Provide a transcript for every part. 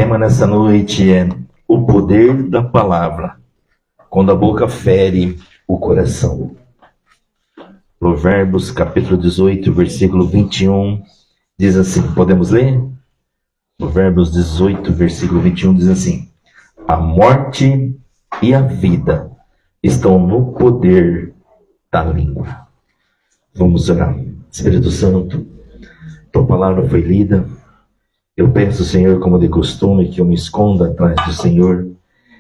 tema nessa noite é o poder da palavra, quando a boca fere o coração. Provérbios capítulo 18, versículo 21, diz assim, podemos ler? Provérbios 18, versículo 21 diz assim: a morte e a vida estão no poder da língua. Vamos orar. Espírito Santo, tua palavra foi lida. Eu peço, Senhor, como de costume, que eu me esconda atrás do Senhor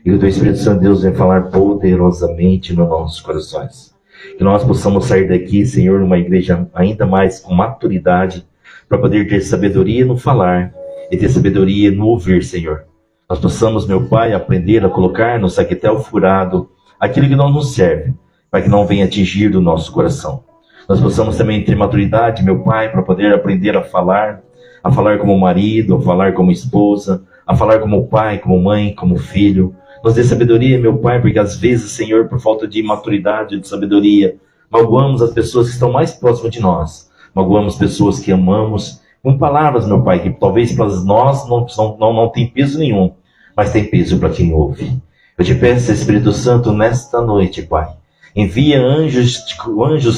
e que o teu Espírito Santo, Deus, venha falar poderosamente nos nossos corações. Que nós possamos sair daqui, Senhor, numa igreja ainda mais com maturidade, para poder ter sabedoria no falar e ter sabedoria no ouvir, Senhor. Nós possamos, meu Pai, aprender a colocar no saquetel furado aquilo que não nos serve, para que não venha atingir do nosso coração. Nós possamos também ter maturidade, meu Pai, para poder aprender a falar como marido, a falar como esposa, a falar como pai, como mãe, como filho. Nos dê sabedoria, meu Pai, porque às vezes, Senhor, por falta de maturidade, de sabedoria, magoamos as pessoas que estão mais próximas de nós. Magoamos pessoas que amamos com palavras, meu Pai, que talvez para nós não tem peso nenhum, mas tem peso para quem ouve. Eu te peço, Espírito Santo, nesta noite, Pai, envia anjos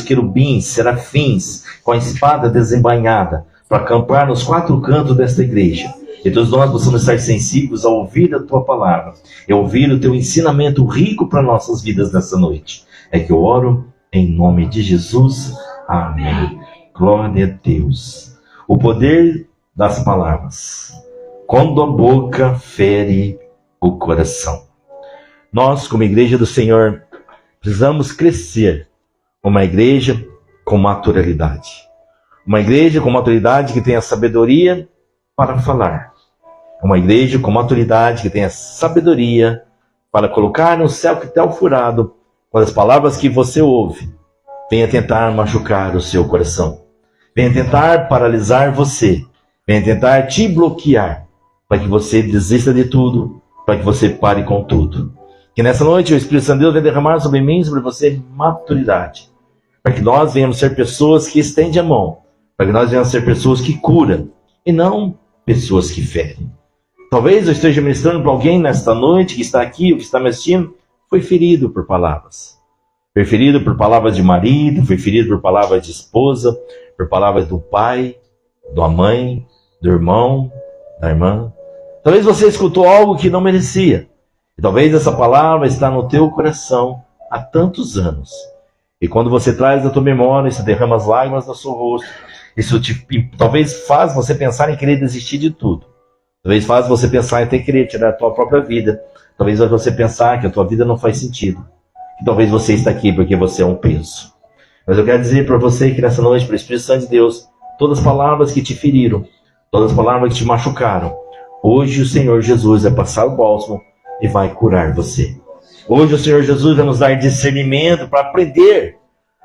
querubins, serafins, com a espada desembainhada, para acampar nos quatro cantos desta igreja. E todos nós possamos estar sensíveis a ouvir a tua palavra e ouvir o teu ensinamento rico para nossas vidas nessa noite. É que eu oro em nome de Jesus. Amém. Glória a Deus. O poder das palavras. Quando a boca fere o coração. Nós, como igreja do Senhor, precisamos crescer. Uma igreja com maturidade. Uma igreja com maturidade que tenha sabedoria para falar. Uma igreja com maturidade que tenha sabedoria para colocar no saquetel furado quando as palavras que você ouve venha tentar machucar o seu coração. Venha tentar paralisar você. Venha tentar te bloquear para que você desista de tudo, para que você pare com tudo. Que nessa noite o Espírito Santo de Deus venha derramar sobre mim, sobre você, maturidade. Para que nós venhamos ser pessoas que estendem a mão. Para que nós venhamos ser pessoas que curam e não pessoas que ferem. Talvez eu esteja ministrando para alguém nesta noite que está aqui, ou que está me assistindo, foi ferido por palavras. Foi ferido por palavras de marido, foi ferido por palavras de esposa, por palavras do pai, da mãe, do irmão, da irmã. Talvez você escutou algo que não merecia. E talvez essa palavra está no teu coração há tantos anos. E quando você traz da tua memória, isso derrama as lágrimas no seu rosto. Isso talvez faz você pensar em querer desistir de tudo. Talvez faz você pensar em ter que querer tirar a tua própria vida. Talvez você pensar que a tua vida não faz sentido. E talvez você está aqui porque você é um peso. Mas eu quero dizer para você que nessa noite, para o Espírito Santo de Deus, todas as palavras que te feriram, todas as palavras que te machucaram, hoje o Senhor Jesus vai passar o bálsamo e vai curar você. Hoje o Senhor Jesus vai nos dar discernimento para aprender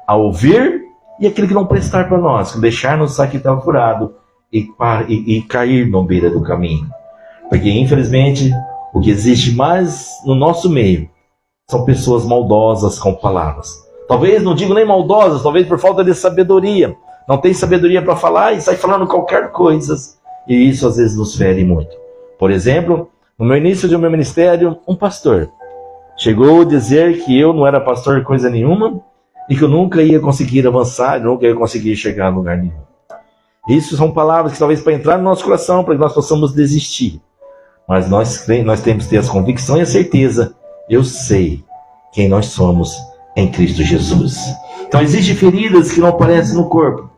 a ouvir e aquilo que não prestar para nós, deixar no saquetel furado e cair na beira do caminho. Porque infelizmente o que existe mais no nosso meio são pessoas maldosas com palavras. Talvez, não digo nem maldosas, talvez por falta de sabedoria. Não tem sabedoria para falar e sai falando qualquer coisa. E isso às vezes nos fere muito. Por exemplo, no meu início do meu ministério, um pastor chegou a dizer que eu não era pastor coisa nenhuma e que eu nunca ia conseguir avançar, nunca ia conseguir chegar a lugar nenhum. Isso são palavras que talvez para entrar no nosso coração, para que nós possamos desistir. Mas nós temos que ter as convicções e a certeza. Eu sei quem nós somos em Cristo Jesus. Então existem feridas que não aparecem no corpo,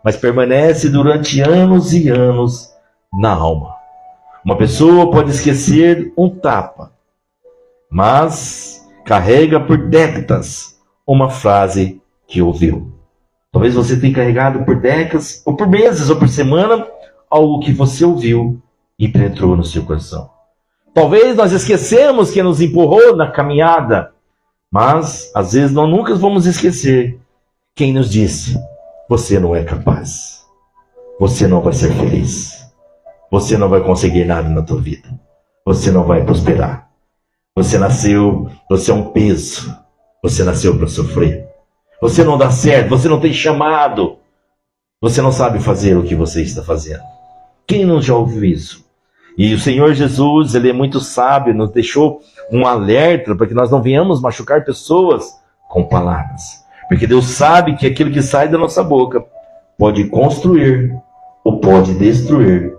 mas permanecem durante anos e anos na alma. Uma pessoa pode esquecer um tapa, mas carrega por décadas uma frase que ouviu. Talvez você tenha carregado por décadas, ou por meses, ou por semana, algo que você ouviu e penetrou no seu coração. Talvez nós esquecemos quem nos empurrou na caminhada, mas às vezes nós nunca vamos esquecer quem nos disse: você não é capaz, você não vai ser feliz, você não vai conseguir nada na tua vida, você não vai prosperar, você é um peso, você nasceu para sofrer, você não dá certo, você não tem chamado, você não sabe fazer o que você está fazendo. Quem não já ouviu isso? E o Senhor Jesus, Ele é muito sábio, nos deixou um alerta para que nós não venhamos machucar pessoas com palavras. Porque Deus sabe que aquilo que sai da nossa boca pode construir ou pode destruir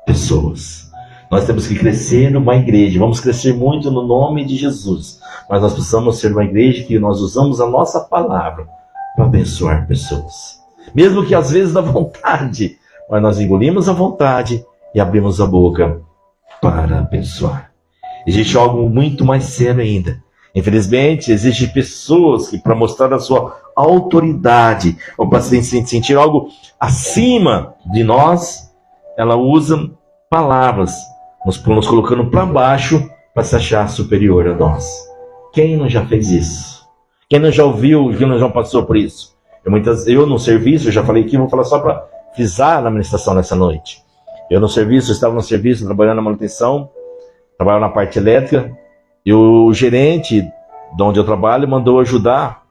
pessoas. Nós temos que crescer numa igreja, vamos crescer muito no nome de Jesus, mas nós precisamos ser uma igreja que nós usamos a nossa palavra para abençoar pessoas. Mesmo que às vezes dá vontade, mas nós engolimos a vontade e abrimos a boca para abençoar. Existe algo muito mais sério ainda. Infelizmente, existem pessoas que, para mostrar a sua autoridade, ou para se sentir algo acima de nós, ela usa palavras, nos colocando para baixo, para se achar superior a nós. Quem não já fez isso? Quem não já ouviu, quem não já passou por isso? Eu no serviço, eu já falei aqui, vou falar só para frisar na ministração nessa noite. Eu estava no serviço, trabalhando na manutenção, trabalhando na parte elétrica, e o gerente de onde eu trabalho mandou ajudar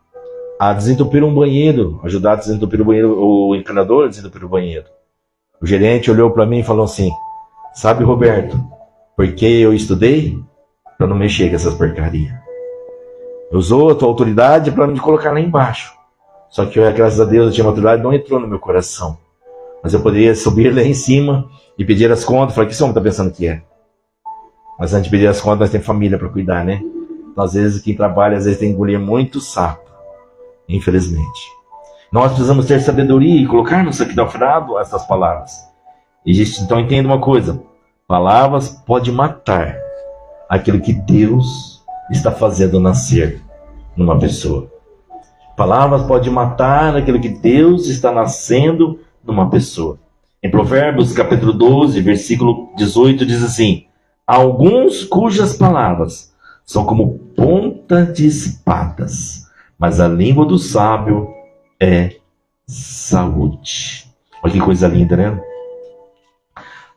a desentupir um banheiro, o encanador a desentupir o banheiro. O gerente olhou para mim e falou assim: sabe, Roberto, porque eu estudei para não mexer com essas porcarias. Usou a tua autoridade para me colocar lá embaixo. Só que eu, graças a Deus, eu tinha uma autoridade, não entrou no meu coração. Mas eu poderia subir lá em cima e pedir as contas. Falei: o que esse homem está pensando que é? Mas antes de pedir as contas, nós temos família para cuidar, né? Então, às vezes, quem trabalha, às vezes tem que engolir muito sapo. Infelizmente. Nós precisamos ter sabedoria e colocar no sacrifício essas palavras. Então, entenda uma coisa. Palavras podem matar aquilo que Deus está fazendo nascer numa pessoa. Palavras podem matar aquilo que Deus está nascendo numa pessoa. Em Provérbios, capítulo 12, versículo 18, diz assim: alguns cujas palavras são como ponta de espadas, mas a língua do sábio é saúde. Olha que coisa linda, né?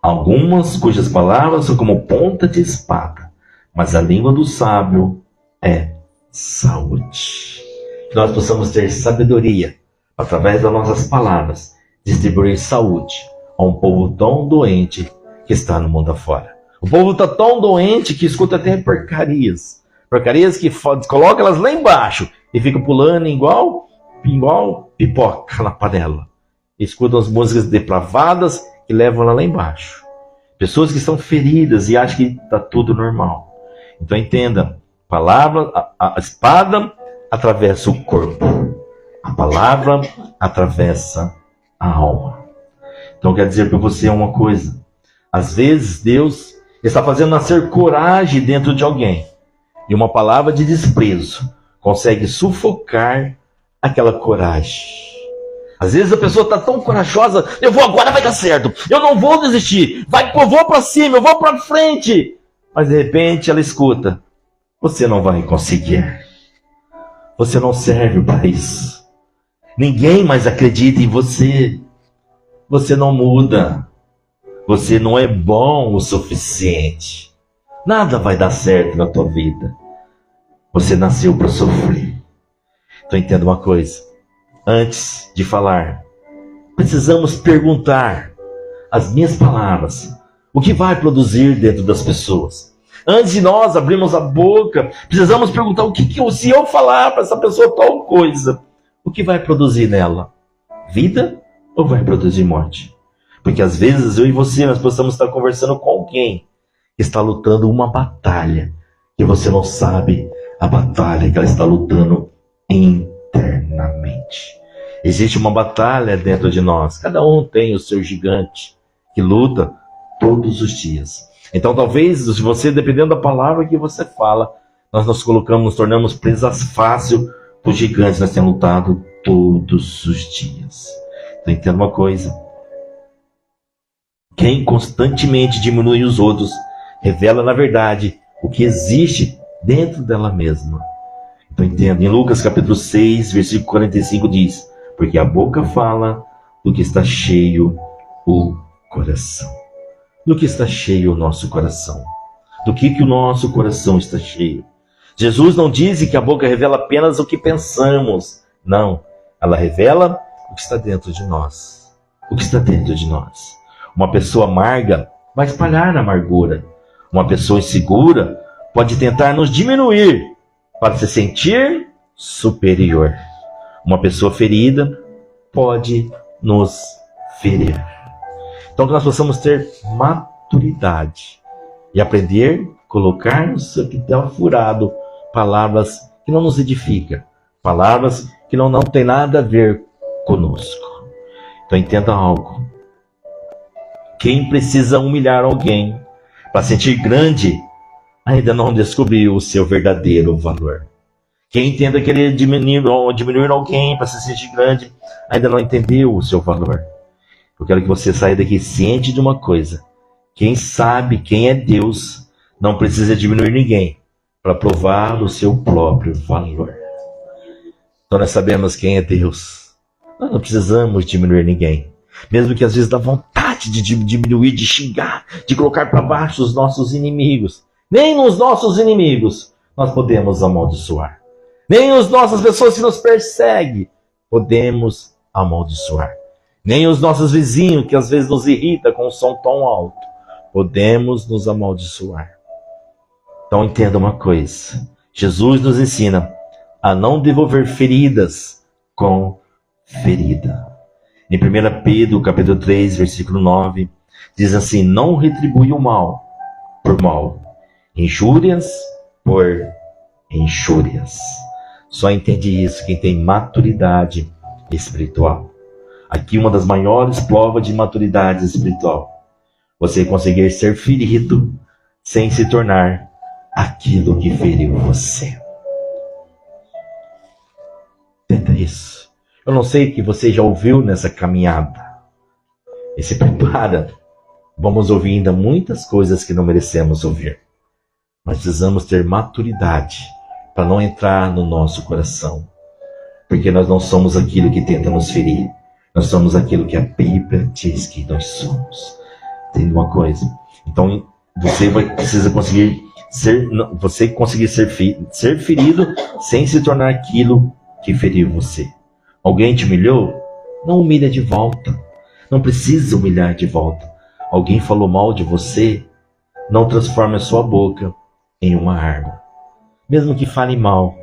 Algumas cujas palavras são como ponta de espada, mas a língua do sábio é saúde. Que nós possamos ter sabedoria, através das nossas palavras, distribuir saúde a um povo tão doente que está no mundo afora. O povo está tão doente que escuta até porcarias. Porcarias que coloca elas lá embaixo e fica pulando igual pipoca na panela. Escutam as músicas depravadas que levam ela lá embaixo. Pessoas que estão feridas e acham que está tudo normal. Então entenda, a espada atravessa o corpo. A palavra atravessa a alma. Então quero dizer para você uma coisa. Às vezes Deus está fazendo nascer coragem dentro de alguém. E uma palavra de desprezo consegue sufocar aquela coragem. Às vezes a pessoa está tão corajosa: eu vou agora, vai dar certo, eu não vou desistir, eu vou para cima, eu vou para frente. Mas de repente ela escuta: você não vai conseguir, você não serve para isso, ninguém mais acredita em você, você não muda, você não é bom o suficiente, nada vai dar certo na tua vida, você nasceu para sofrer. Então entenda uma coisa. Antes de falar, precisamos perguntar: as minhas palavras, o que vai produzir dentro das pessoas? Antes de nós abrirmos a boca, precisamos perguntar: se eu falar para essa pessoa tal coisa, o que vai produzir nela? Vida ou vai produzir morte? Porque às vezes eu e você, nós possamos estar conversando com alguém que está lutando uma batalha que você não sabe a batalha que ela está lutando internamente. Existe uma batalha dentro de nós. Cada um tem o seu gigante que luta todos os dias. Então talvez, se você, dependendo da palavra que você fala, nós nos tornamos presas fácil para os gigantes que nós temos lutado todos os dias. Então entenda uma coisa. Quem constantemente diminui os outros, revela na verdade o que existe dentro dela mesma. Então entenda, em Lucas capítulo 6, versículo 45 diz: porque a boca fala do que está cheio o coração. Do que está cheio o nosso coração? Do que o nosso coração está cheio? Jesus não diz que a boca revela apenas o que pensamos. Não, ela revela o que está dentro de nós. O que está dentro de nós. Uma pessoa amarga, vai espalhar a amargura. Uma pessoa insegura pode tentar nos diminuir para se sentir superior. Uma pessoa ferida pode nos ferir. Então que nós possamos ter maturidade e aprender a colocar no seu quintal furado palavras que não nos edificam, palavras que não têm nada a ver conosco. Então entenda algo. Quem precisa humilhar alguém para sentir grande, ainda não descobriu o seu verdadeiro valor. Quem tenta querer diminuir alguém para se sentir grande, ainda não entendeu o seu valor. Eu quero que você saia daqui ciente de uma coisa. Quem sabe quem é Deus, não precisa diminuir ninguém para provar o seu próprio valor. Então nós sabemos quem é Deus. Nós não precisamos diminuir ninguém. Mesmo que às vezes dá vontade de diminuir, de xingar, de colocar para baixo os nossos inimigos. Nem os nossos inimigos nós podemos amaldiçoar. Nem as nossas pessoas que nos perseguem podemos amaldiçoar. Nem os nossos vizinhos que às vezes nos irritam com um som tão alto podemos nos amaldiçoar. Então entenda uma coisa. Jesus nos ensina a não devolver feridas com ferida. Em 1 Pedro, capítulo 3, versículo 9, diz assim: não retribui o mal por mal, injúrias por injúrias. Só entende isso quem tem maturidade espiritual. Aqui uma das maiores provas de maturidade espiritual. Você conseguir ser ferido sem se tornar aquilo que feriu você. Entenda isso. Eu não sei o que você já ouviu nessa caminhada. E se prepara. Vamos ouvir ainda muitas coisas que não merecemos ouvir. Mas precisamos ter maturidade para não entrar no nosso coração. Porque nós não somos aquilo que tenta nos ferir. Nós somos aquilo que a Bíblia diz que nós somos. Entende uma coisa? Então você precisa conseguir ser ferido sem se tornar aquilo que feriu você. Alguém te humilhou? Não humilha de volta. Não precisa humilhar de volta. Alguém falou mal de você? Não transforme a sua boca em uma arma. Mesmo que fale mal,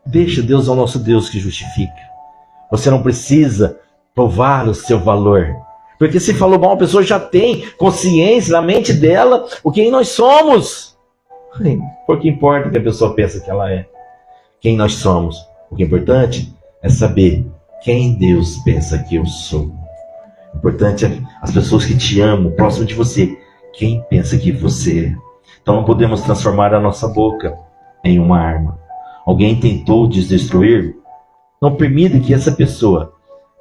deixa Deus ao nosso Deus que justifica. Você não precisa provar o seu valor. Porque se falou mal, a pessoa já tem consciência na mente dela o que nós somos. Pouco importa o que a pessoa pensa que ela é. Quem nós somos. O que é importante é saber quem Deus pensa que eu sou. O importante é as pessoas que te amam, próximo de você, quem pensa que você é. Então não podemos transformar a nossa boca em uma arma. Alguém tentou te destruir? Não permita que essa pessoa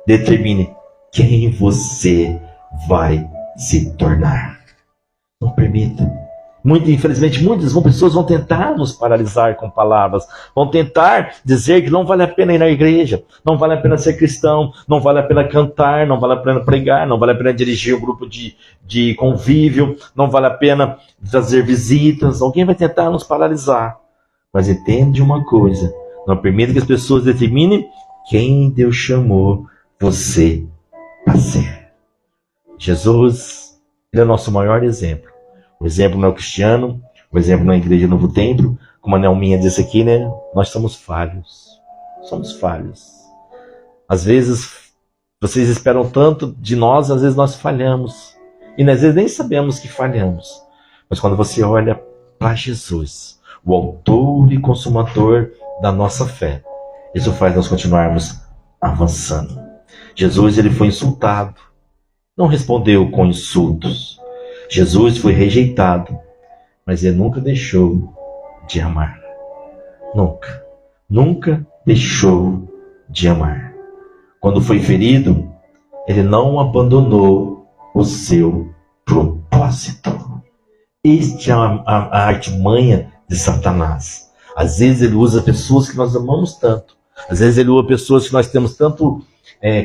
determine quem você vai se tornar. Não permita. Infelizmente, muitas pessoas vão tentar nos paralisar com palavras. Vão tentar dizer que não vale a pena ir na igreja. Não vale a pena ser cristão. Não vale a pena cantar. Não vale a pena pregar. Não vale a pena dirigir um grupo de convívio. Não vale a pena fazer visitas. Alguém vai tentar nos paralisar. Mas entende uma coisa. Não permita que as pessoas determinem quem Deus chamou você para ser. Jesus, ele é o nosso maior exemplo. O exemplo não é cristiano, o exemplo não é a Igreja Novo Templo. Como a Nelminha disse aqui, né? Nós somos falhos. Somos falhos. Às vezes, vocês esperam tanto de nós, às vezes nós falhamos. E às vezes nem sabemos que falhamos. Mas quando você olha para Jesus, o autor e consumador da nossa fé, isso faz nós continuarmos avançando. Jesus, ele foi insultado. Não respondeu com insultos. Jesus foi rejeitado, mas ele nunca deixou de amar. Nunca. Nunca deixou de amar. Quando foi ferido, ele não abandonou o seu propósito. Esta é a artimanha de Satanás. Às vezes ele usa pessoas que nós amamos tanto. Às vezes ele usa pessoas que nós temos tanto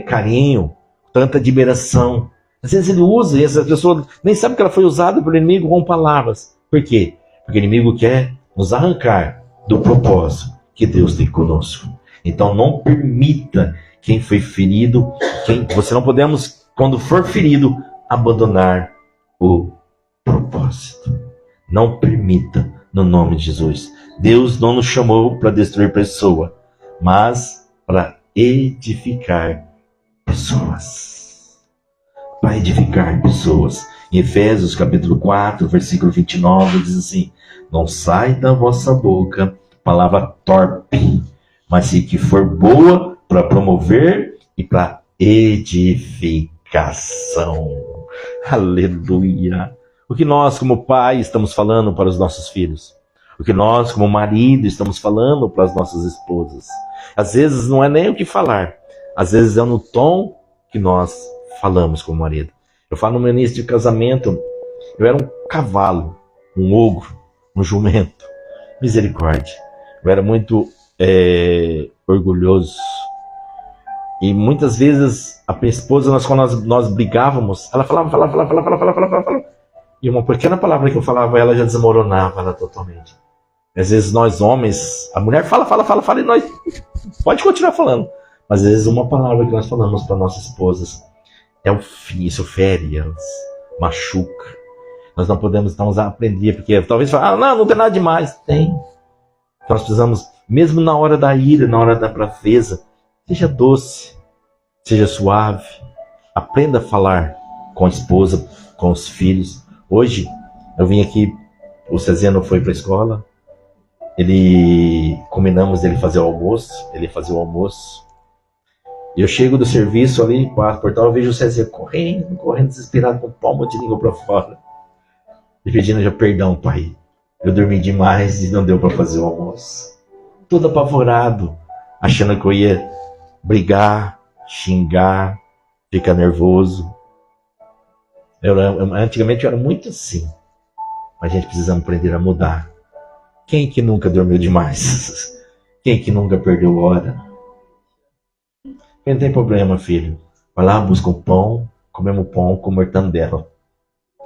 carinho, tanta admiração. Às vezes ele usa e essa pessoa nem sabe que ela foi usada pelo inimigo com palavras. Por quê? Porque o inimigo quer nos arrancar do propósito que Deus tem conosco. Então não permita quem foi ferido, você não podemos, quando for ferido, abandonar o propósito. Não permita, no nome de Jesus. Deus não nos chamou para destruir pessoa, mas para edificar pessoas. Para edificar pessoas. Em Efésios capítulo 4, versículo 29, diz assim: não sai da vossa boca palavra torpe, mas se que for boa para promover e para edificação. Aleluia! O que nós, como pai, estamos falando para os nossos filhos? O que nós, como marido, estamos falando para as nossas esposas? Às vezes não é nem o que falar, às vezes é no tom que nós falamos como marido. Eu falo no meu início de casamento, eu era um cavalo, um ogro, um jumento. Misericórdia. Eu era muito orgulhoso. E muitas vezes a minha esposa, quando nós brigávamos, ela falava. E uma pequena palavra que eu falava, ela já desmoronava ela totalmente. Às vezes nós homens, a mulher fala e nós pode continuar falando. Mas às vezes uma palavra que nós falamos para nossas esposas isso fere elas, machuca. Nós não podemos então aprender, porque talvez fale, não tem nada demais. Tem. Então nós precisamos, mesmo na hora da ira, na hora da braveza, seja doce, seja suave. Aprenda a falar com a esposa, com os filhos. Hoje, eu vim aqui, o Ceziano foi para a escola, combinamos ele fazer o almoço, ele fazia o almoço. E eu chego do serviço ali, passo por portal, eu vejo o Ceziano correndo, desesperado, com palma de língua para fora. E pedindo já perdão, pai. Eu dormi demais e não deu para fazer o almoço. Todo apavorado, achando que eu ia brigar, xingar, ficar nervoso. Antigamente eu era muito assim. Mas a gente precisa aprender a mudar. Quem que nunca dormiu demais? Quem que nunca perdeu hora? Não tem problema, filho. Vai lá, busca um pão, comemos pão com mortandela.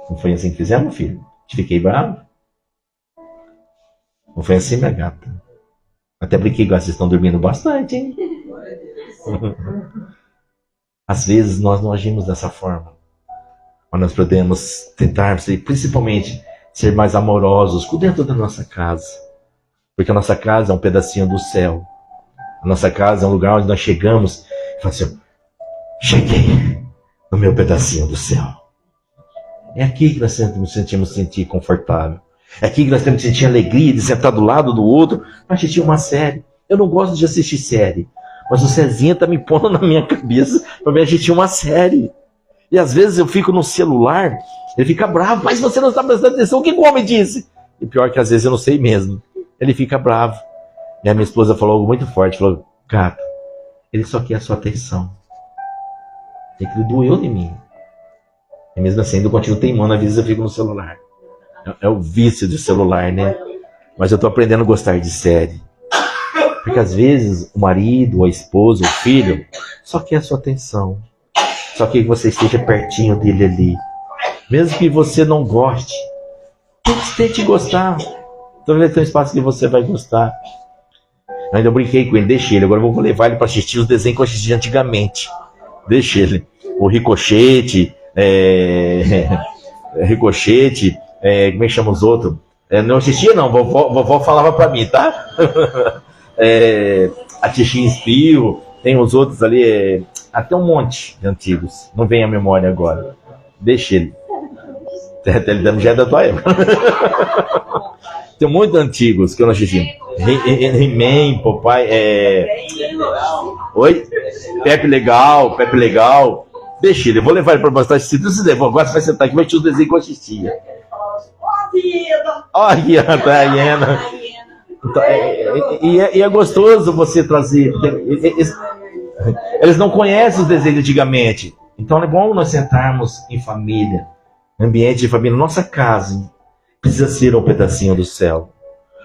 Não foi assim que fizemos, filho? Te fiquei bravo? Não foi assim, minha gata? Até brinquei, vocês estão dormindo bastante, hein? Às vezes nós não agimos dessa forma. Mas nós podemos tentar, principalmente, ser mais amorosos com dentro da nossa casa. Porque a nossa casa é um pedacinho do céu. A nossa casa é um lugar onde nós chegamos e falamos assim, cheguei no meu pedacinho do céu. É aqui que nós sentimos sentir confortável. É aqui que nós temos que sentir alegria de sentar do lado do outro para assistir uma série. Eu não gosto de assistir série, mas o Cezinha está me pondo na minha cabeça para me assistir uma série. E às vezes eu fico no celular, ele fica bravo, mas você não está prestando atenção, o que o homem disse? E pior que às vezes eu não sei mesmo. Ele fica bravo. E a minha esposa falou algo muito forte, falou, gato, ele só quer a sua atenção. E aquilo doeu em mim. E mesmo assim, eu continuo teimando, às vezes eu fico no celular. É o vício do celular, né? Mas eu estou aprendendo a gostar de série. Porque às vezes o marido, a esposa, o filho, só quer a sua atenção. Só que você esteja pertinho dele ali. Mesmo que você não goste, tente gostar. Então vai ter um espaço que você vai gostar. Ainda brinquei com ele, deixei ele. Agora eu vou levar ele para assistir os desenhos que eu assisti antigamente. Deixei ele. O Ricochete, Ricochete, como é que chama os outros? Não assistia não, vovó falava para mim, tá? A Tichinha Espio, tem os outros ali, até um monte de antigos. Não vem à memória agora. Deixa ele. Ele já é da tua época. Tem muitos antigos que eu não assisti. He-Man, Popeye, Oi? Pepe Legal. Deixa ele, eu vou levar ele para bastante sítio. Agora você vai sentar aqui e vai te o desenho que eu assistia. Ó, a hiena. Então, e é gostoso você trazer. Eles não conhecem os desenhos antigamente. Então é bom nós sentarmos em família, ambiente de família. Nossa casa precisa ser um pedacinho do céu.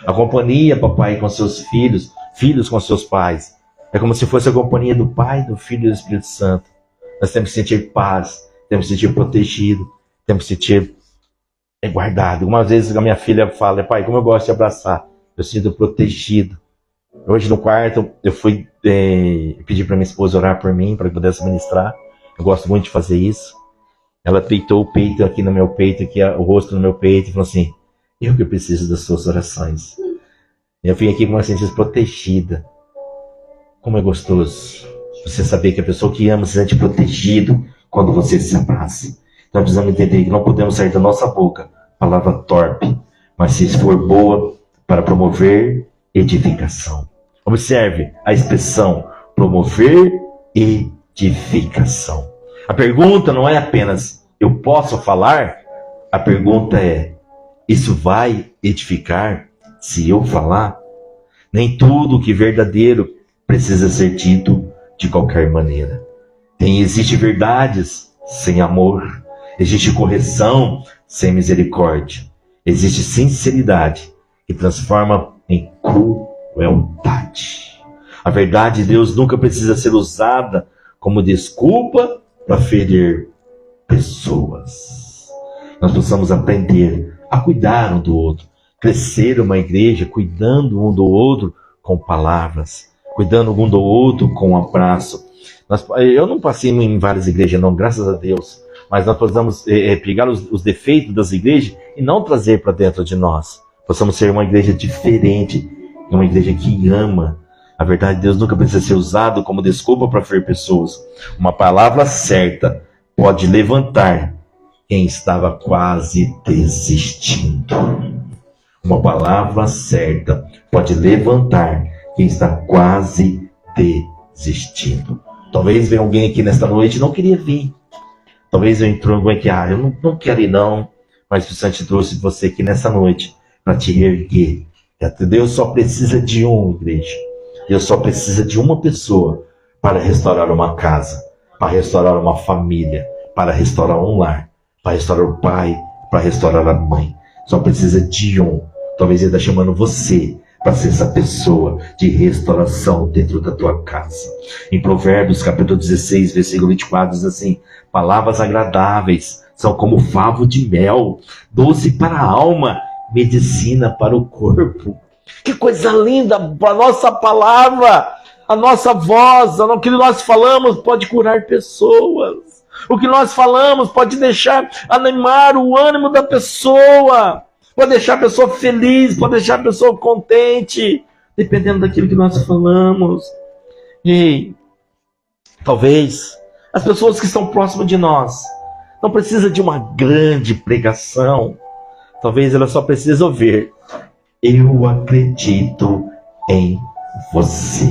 A companhia, papai, com seus filhos, filhos com seus pais. É como se fosse a companhia do Pai, do Filho e do Espírito Santo. Nós temos que sentir paz, temos que sentir protegido, temos que sentir guardado. Uma vez a minha filha fala, pai, como eu gosto de abraçar, eu sinto protegido. Hoje no quarto eu fui pedir para minha esposa orar por mim, para que pudesse ministrar. Eu gosto muito de fazer isso. Ela peitou o peito aqui no meu peito, aqui o rosto no meu peito, e falou assim: eu que preciso das suas orações. Eu vim aqui com uma sensação protegida. Como é gostoso você saber que a pessoa que ama se sente protegido quando você se abraça. Então precisamos entender que não podemos sair da nossa boca palavra torpe, mas se for boa para promover edificação. Observe a expressão promover edificação. A pergunta não é apenas eu posso falar, a pergunta é: isso vai edificar se eu falar? Nem tudo que é verdadeiro precisa ser dito de qualquer maneira. Existe verdades sem amor, existe correção sem misericórdia, existe sinceridade que transforma em crueldade. A verdade de Deus nunca precisa ser usada como desculpa para ferir pessoas. Nós precisamos aprender a cuidar um do outro, crescer uma igreja cuidando um do outro com palavras, cuidando um do outro com um abraço. Eu não passei em várias igrejas não, graças a Deus, mas nós precisamos pegar os defeitos das igrejas e não trazer para dentro de nós. Possamos ser uma igreja diferente, uma igreja que ama. A verdade de Deus nunca precisa ser usado como desculpa para ferir pessoas. Uma palavra certa pode levantar quem estava quase desistindo. Uma palavra certa pode levantar quem está quase desistindo. Talvez venha alguém aqui nesta noite e não queria vir. Talvez eu entrou alguém que, eu não quero ir não. Mas o Santo trouxe você aqui nessa noite para te reerguer. Deus só precisa de igreja. Deus só precisa de uma pessoa para restaurar uma casa, para restaurar uma família, para restaurar um lar, para restaurar o pai, para restaurar a mãe. Só precisa de um. Talvez ele está chamando você para ser essa pessoa de restauração dentro da tua casa. Em Provérbios, capítulo 16, versículo 24, diz assim: palavras agradáveis são como favo de mel, doce para a alma, medicina para o corpo. Que coisa linda! A nossa palavra, a nossa voz, o que nós falamos pode curar pessoas. O que nós falamos pode animar o ânimo da pessoa. Pode deixar a pessoa feliz, pode deixar a pessoa contente, dependendo daquilo que nós falamos. E talvez as pessoas que estão próximas de nós não precisam de uma grande pregação. Talvez elas só precisam ouvir: eu acredito em você.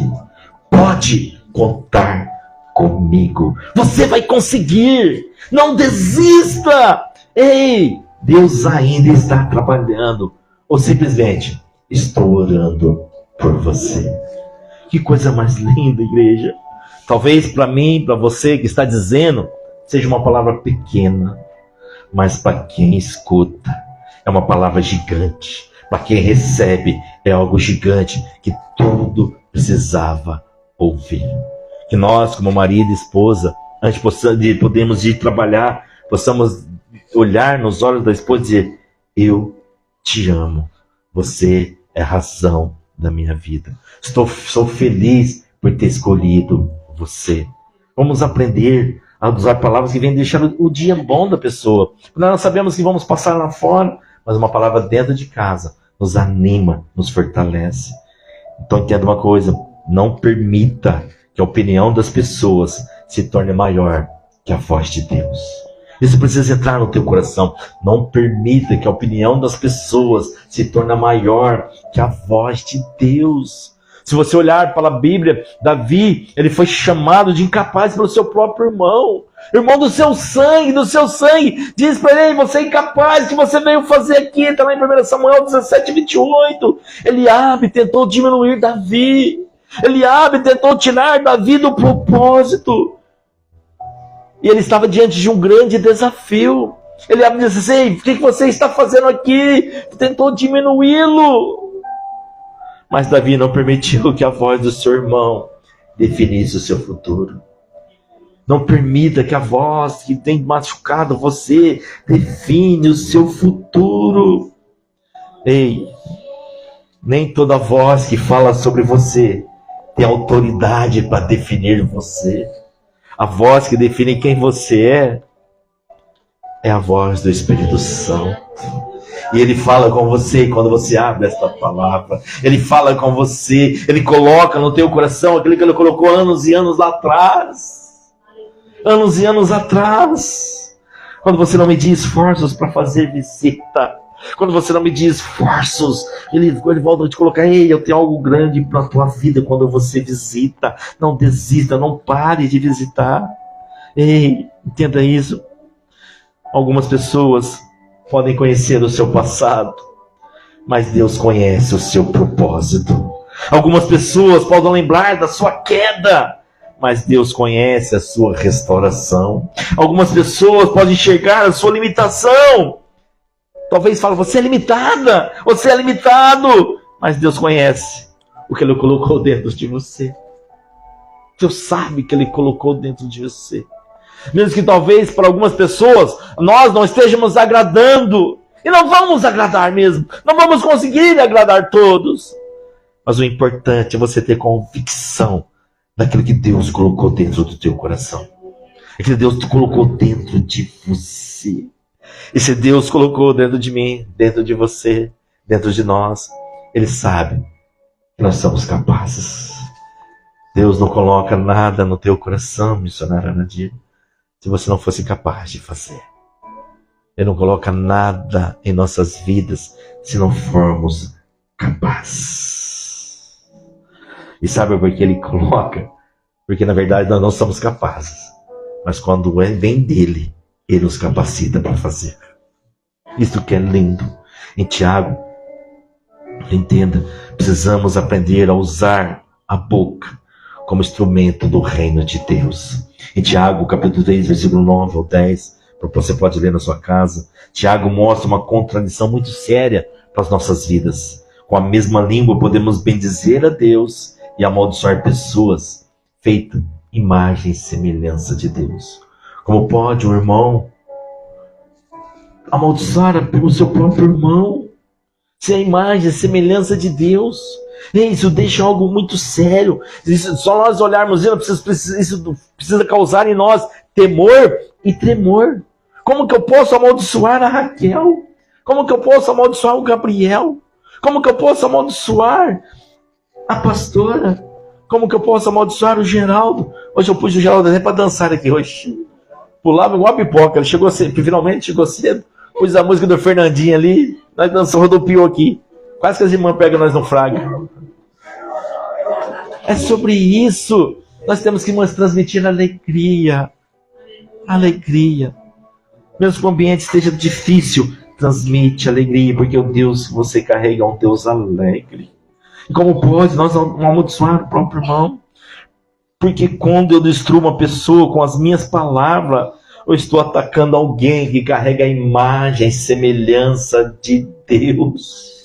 Pode contar comigo. Você vai conseguir. Não desista. Ei, Deus ainda está trabalhando. Ou simplesmente, estou orando por você. Que coisa mais linda, igreja. Talvez para mim, para você que está dizendo, seja uma palavra pequena. Mas para quem escuta, é uma palavra gigante. Para quem recebe, é algo gigante que tudo precisava ouvir. Que nós, como marido e esposa, antes de podermos ir trabalhar, possamos olhar nos olhos da esposa e dizer: eu te amo, você é a razão da minha vida. Sou feliz por ter escolhido você. Vamos aprender a usar palavras que vêm deixar o dia bom da pessoa. Nós sabemos que vamos passar lá fora, mas uma palavra dentro de casa nos anima, nos fortalece. Então entenda uma coisa: não permita que a opinião das pessoas se torne maior que a voz de Deus. Isso precisa entrar no teu coração. Não permita que a opinião das pessoas se torne maior que a voz de Deus. Se você olhar para a Bíblia, Davi, ele foi chamado de incapaz pelo seu próprio irmão. Irmão do seu sangue. Diz para ele: você é incapaz, o que você veio fazer aqui? Está lá em 1 Samuel 17, 28. Eliabe tentou diminuir Davi. Eliabe tentou tirar Davi do propósito. E ele estava diante de um grande desafio. Eliabe disse assim: o que você está fazendo aqui? Tentou diminuí-lo. Mas Davi não permitiu que a voz do seu irmão definisse o seu futuro. Não permita que a voz que tem machucado você define o seu futuro. Ei, nem toda voz que fala sobre você tem autoridade para definir você. A voz que define quem você é a voz do Espírito Santo. E Ele fala com você quando você abre esta palavra. Ele fala com você. Ele coloca no teu coração aquilo que Ele colocou anos e anos atrás. Anos e anos atrás. Quando você não media esforços para fazer visita. Quando você não media esforços, Ele volta a te colocar: ei, eu tenho algo grande para a tua vida quando você visita. Não desista, não pare de visitar. Ei, entenda isso. Algumas pessoas podem conhecer o seu passado, mas Deus conhece o seu propósito. Algumas pessoas podem lembrar da sua queda, mas Deus conhece a sua restauração. Algumas pessoas podem enxergar a sua limitação. Talvez fale: você é limitada, você é limitado, mas Deus conhece o que Ele colocou dentro de você. Deus sabe o que Ele colocou dentro de você. Mesmo que talvez para algumas pessoas nós não estejamos agradando. E não vamos agradar mesmo. Não vamos conseguir agradar todos. Mas o importante é você ter convicção daquilo que Deus colocou dentro do teu coração. Aquilo que Deus colocou dentro de você. E se Deus colocou dentro de mim, dentro de você, dentro de nós, Ele sabe que nós somos capazes. Deus não coloca nada no teu coração, missionária Nadir, se você não fosse capaz de fazer. Ele não coloca nada em nossas vidas se não formos capazes. E sabe por que Ele coloca? Porque na verdade nós não somos capazes. Mas quando vem dEle, Ele nos capacita para fazer. Isso que é lindo. Em Tiago, entenda, precisamos aprender a usar a boca como instrumento do reino de Deus. Em Tiago, capítulo 3, versículo 9 ao 10, você pode ler na sua casa, Tiago mostra uma contradição muito séria para as nossas vidas. Com a mesma língua podemos bendizer a Deus e amaldiçoar pessoas, feita imagem e semelhança de Deus. Como pode um irmão amaldiçoar o seu próprio irmão? Se a imagem e semelhança de Deus. Isso deixa algo muito sério. Só nós olharmos isso precisa causar em nós temor e tremor. Como que eu posso amaldiçoar a Raquel? Como que eu posso amaldiçoar o Gabriel? Como que eu posso amaldiçoar a pastora? Como que eu posso amaldiçoar o Geraldo? Hoje eu pus o Geraldo até para dançar aqui hoje. Pulava igual a pipoca. Ele chegou cedo, finalmente chegou cedo. Pus a música do Fernandinho ali. Nós dançamos, rodopiou aqui. Quase que as irmãs pegam nós no fraga. É sobre isso. Nós temos que transmitir alegria. Alegria. Mesmo que o ambiente esteja difícil, transmite alegria, porque o Deus que você carrega é um Deus alegre. E como pode nós amaldiçoar o próprio irmão? Porque quando eu destruo uma pessoa com as minhas palavras, eu estou atacando alguém que carrega a imagem e semelhança de Deus.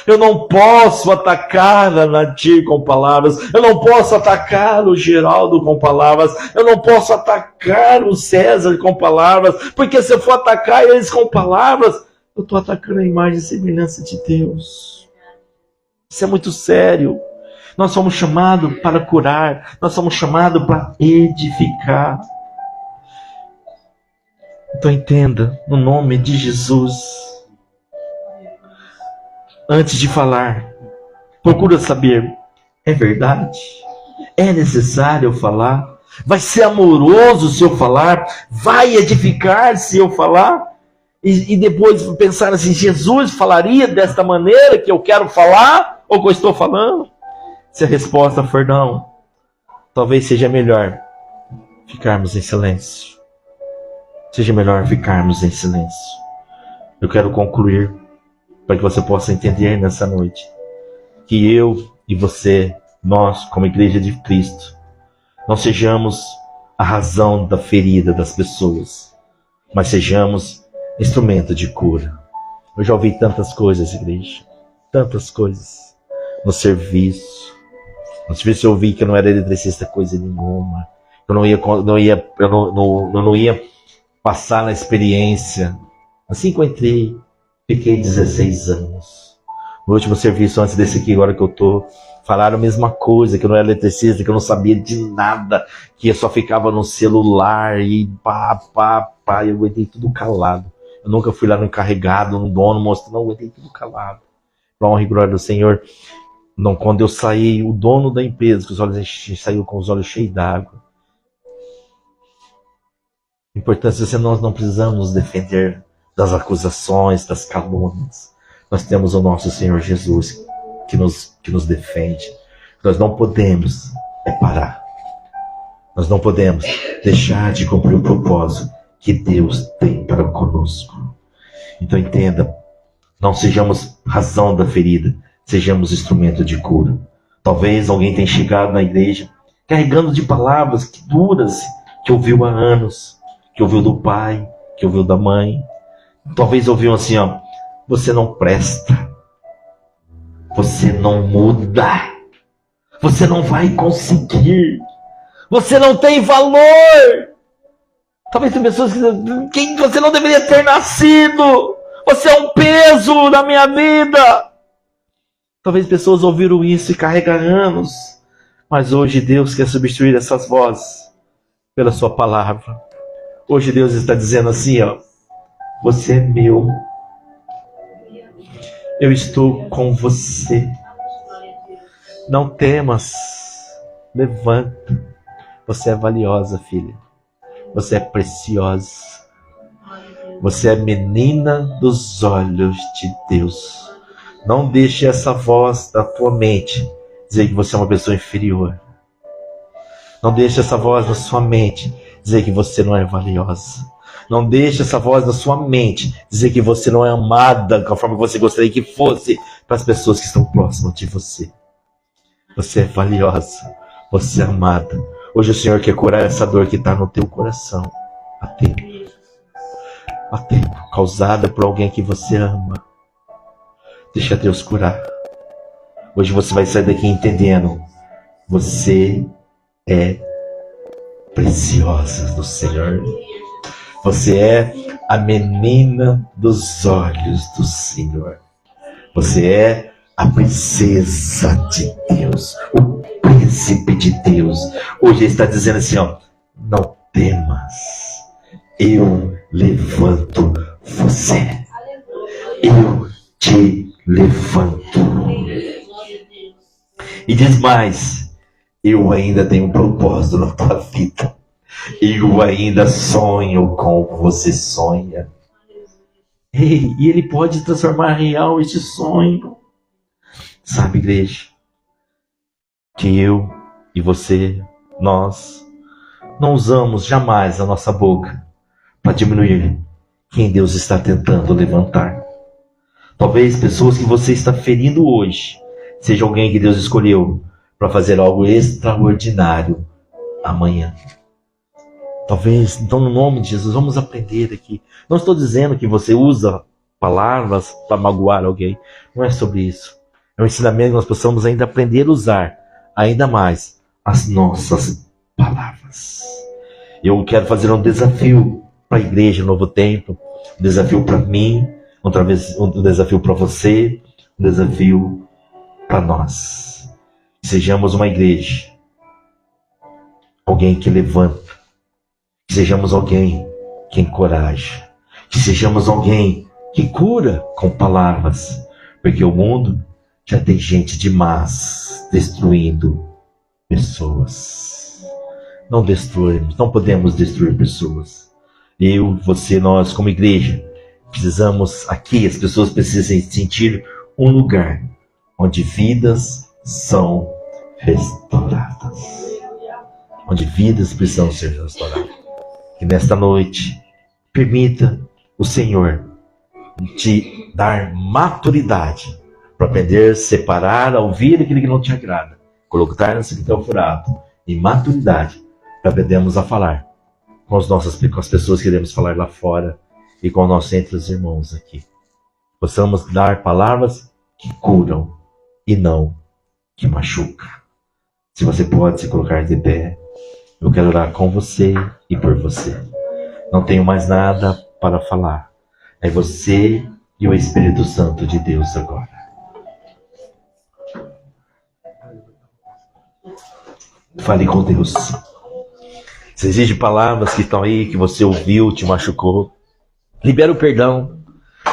Eu não posso atacar a Nadir com palavras. Eu não posso atacar o Geraldo com palavras. Eu não posso atacar o César com palavras. Porque se eu for atacar eles com palavras, eu estou atacando a imagem e semelhança de Deus. Isso é muito sério. Nós somos chamados para curar. Nós somos chamados para edificar. Então entenda, no nome de Jesus, antes de falar, procura saber, é verdade? É necessário eu falar? Vai ser amoroso se eu falar? Vai edificar se eu falar? E depois pensar assim, Jesus falaria desta maneira que eu quero falar? Ou que eu estou falando? Se a resposta for não, talvez seja melhor ficarmos em silêncio. Seja melhor ficarmos em silêncio. Eu quero concluir para que você possa entender nessa noite que eu e você, nós como Igreja de Cristo, não sejamos a razão da ferida das pessoas, mas sejamos instrumento de cura. Eu já ouvi tantas coisas, igreja, tantas coisas no serviço. No serviço eu ouvi que eu não era eletricista coisa nenhuma, eu não ia passar na experiência. Assim que eu entrei, fiquei 16 anos. No último serviço, antes desse aqui, agora que eu tô, falaram a mesma coisa, que eu não era eletricista, que eu não sabia de nada, que eu só ficava no celular e pá. pai, eu aguentei tudo calado. Eu nunca fui lá no encarregado, no dono, mostrando, não, eu aguentei tudo calado. Pra honra e glória do Senhor. Não, quando eu saí, o dono da empresa, que os olhos saiu com os olhos cheios d'água. Importância, nós não precisamos nos defender das acusações, das calúnias. Nós temos o nosso Senhor Jesus que nos defende. Nós não podemos parar. Nós não podemos deixar de cumprir o propósito que Deus tem para conosco. Então entenda, não sejamos razão da ferida, sejamos instrumento de cura. Talvez alguém tenha chegado na igreja carregando de palavras que duras, que ouviu há anos, que ouviu do pai, que ouviu da mãe. Talvez ouviu assim, ó, você não presta, você não muda, você não vai conseguir, você não tem valor. Talvez tem pessoas que dizem, você não deveria ter nascido, você é um peso na minha vida. Talvez pessoas ouviram isso e carregam anos, mas hoje Deus quer substituir essas vozes pela sua palavra. Hoje Deus está dizendo assim, ó, você é meu, eu estou com você, não temas, levanta, você é valiosa, filha, você é preciosa, você é menina dos olhos de Deus. Não deixe essa voz da tua mente dizer que você é uma pessoa inferior. Não deixe essa voz da sua mente dizer que você não é valiosa. Não deixe essa voz da sua mente dizer que você não é amada conforme você gostaria que fosse para as pessoas que estão próximas de você. Você é valiosa, você é amada. Hoje o Senhor quer curar essa dor que está no teu coração há tempo, causada por alguém que você ama. Deixa Deus curar. Hoje você vai sair daqui entendendo, você é preciosa do Senhor. Você é a menina dos olhos do Senhor. Você é a princesa de Deus, o príncipe de Deus. Hoje ele está dizendo assim, ó, não temas, eu levanto você. Eu te levanto. E diz mais, eu ainda tenho um propósito na tua vida. Eu ainda sonho com o que você sonha. Ei, e Ele pode transformar em real este sonho. Sabe, igreja, que eu e você, nós, não usamos jamais a nossa boca para diminuir quem Deus está tentando levantar. Talvez pessoas que você está ferindo hoje, seja alguém que Deus escolheu para fazer algo extraordinário amanhã. Talvez, então, no nome de Jesus, vamos aprender aqui. Não estou dizendo que você usa palavras para magoar alguém. Não é sobre isso. É um ensinamento que nós possamos ainda aprender a usar ainda mais as nossas palavras. Eu quero fazer um desafio para a igreja Novo Tempo, um desafio para mim, um desafio para você, um desafio para nós. Sejamos uma igreja, alguém que levanta. Que sejamos alguém que encoraja. Que sejamos alguém que cura com palavras. Porque o mundo já tem gente demais destruindo pessoas. Não destruímos, não podemos destruir pessoas. Eu, você, nós como igreja, precisamos aqui, as pessoas precisam sentir um lugar onde vidas são restauradas. Onde vidas precisam ser restauradas. E nesta noite, permita o Senhor te dar maturidade para aprender a separar, a ouvir aquilo que não te agrada, colocar no secretário furado, e maturidade para aprendermos a falar com as pessoas que queremos falar lá fora e com nós entre os irmãos aqui. Possamos dar palavras que curam e não que machucam. Se você pode se colocar de pé, eu quero orar com você e por você. Não tenho mais nada para falar. É você e o Espírito Santo de Deus agora. Fale com Deus. Se existem palavras que estão aí, que você ouviu, te machucou, libera o perdão,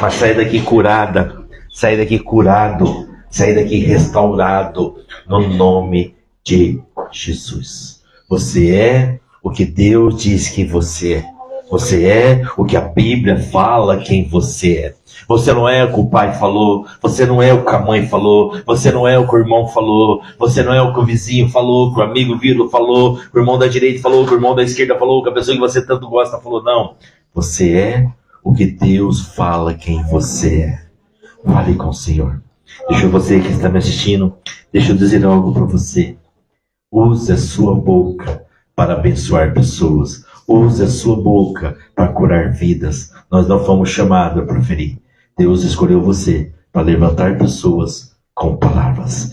mas sai daqui curada, sai daqui curado, sai daqui restaurado, no nome de Jesus. Você é o que Deus diz que você é. Você é o que a Bíblia fala quem você é. Você não é o que o pai falou, você não é o que a mãe falou, você não é o que o irmão falou, você não é o que o vizinho falou, que o amigo Vilo falou, que o irmão da direita falou, que o irmão da esquerda falou, que a pessoa que você tanto gosta falou. Não. Você é o que Deus fala quem você é. Fale com o Senhor. Deixa você que está me assistindo, deixa eu dizer algo para você. Use a sua boca para abençoar pessoas. Use a sua boca para curar vidas. Nós não fomos chamados para ferir. Deus escolheu você para levantar pessoas com palavras.